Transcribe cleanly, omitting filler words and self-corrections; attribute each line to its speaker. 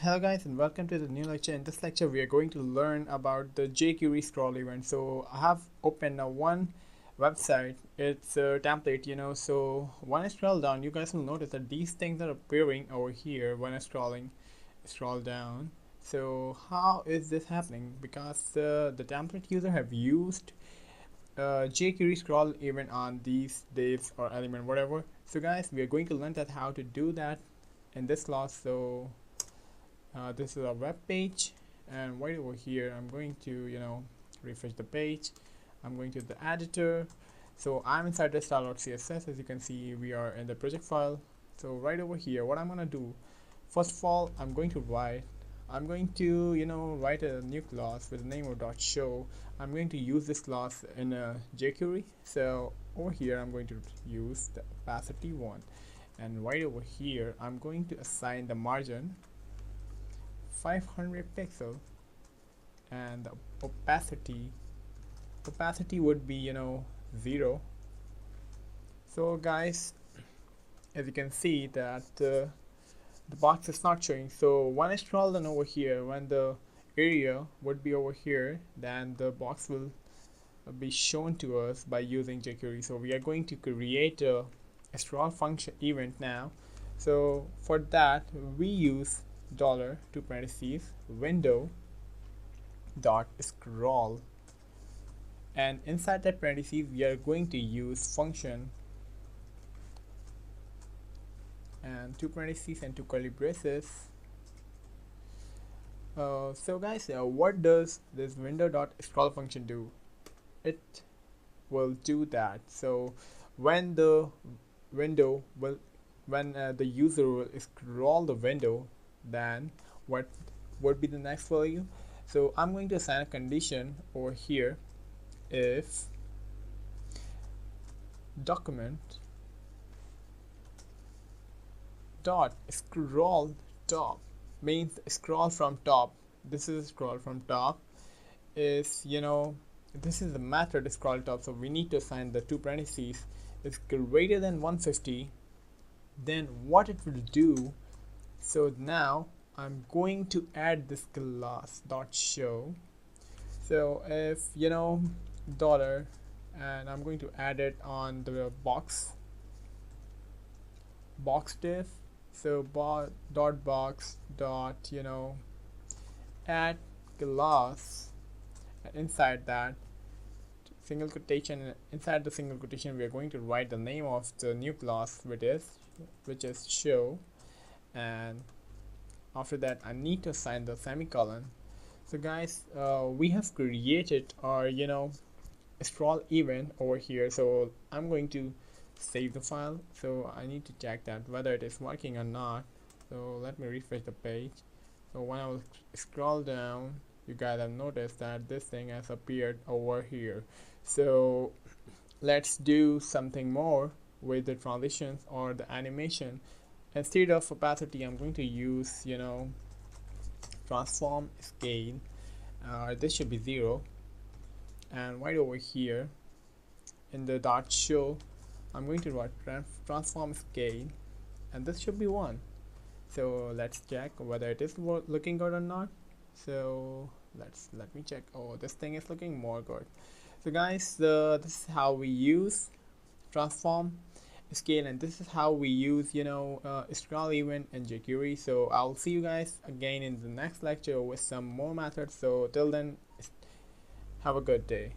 Speaker 1: Hello guys and welcome to the new lecture. In this lecture we are going to learn about the jQuery scroll event. So I have opened one website. It's a template, so when I scroll down you guys will notice that these things are appearing over here when I scroll down. So how is this happening? Because the template user have used jQuery scroll event on these divs or element whatever. So guys, we are going to learn that how to do that in this class. So this is a web page, and right over here I'm going to refresh the page. I'm going to the editor, so I'm inside the style.css. As you can see, we are in the project file. So right over here, what I'm gonna do, first of all, I'm going to write a new class with the name of .show. I'm going to use this class in a jQuery. So over here I'm going to use the opacity one, and right over here I'm going to assign the margin 500 pixel, and the opacity would be 0. So guys, as you can see that the box is not showing. So when I scroll down over here, when the area would be over here, then the box will be shown to us by using jQuery. So we are going to create a scroll function event now. So for that we use $2 parentheses window dot scroll, and inside that parentheses we are going to use function and two parentheses and two curly braces. So guys, what does this window dot scroll function do? It will do that. So when the window will when the user will scroll the window, then what would be the next value? So I'm going to assign a condition over here. If document dot scroll top means scroll from top, this is scroll from top, is this is the method scroll top, so we need to assign the two parentheses is greater than 150, then what it will do. So now I'm going to add this class dot show. So if dollar, and I'm going to add it on the box div. So dot box dot add class, and inside that single quotation, inside the single quotation we are going to write the name of the new class, which is show, and after that I need to assign the semicolon. So guys, we have created our scroll event over here. So I'm going to save the file. So I need to check that whether it is working or not. So let me refresh the page. So when I will scroll down, you guys have noticed that this thing has appeared over here. So let's do something more with the transitions or the animation. Instead of opacity, I'm going to use transform scale. This should be 0, and right over here in the dot show I'm going to write transform scale, and this should be 1. So let's check whether it is looking good or not. So let me check. Oh, this thing is looking more good. So guys, this is how we use transform scale, and this is how we use scroll event in jQuery. So I'll see you guys again in the next lecture with some more methods. So till then, have a good day.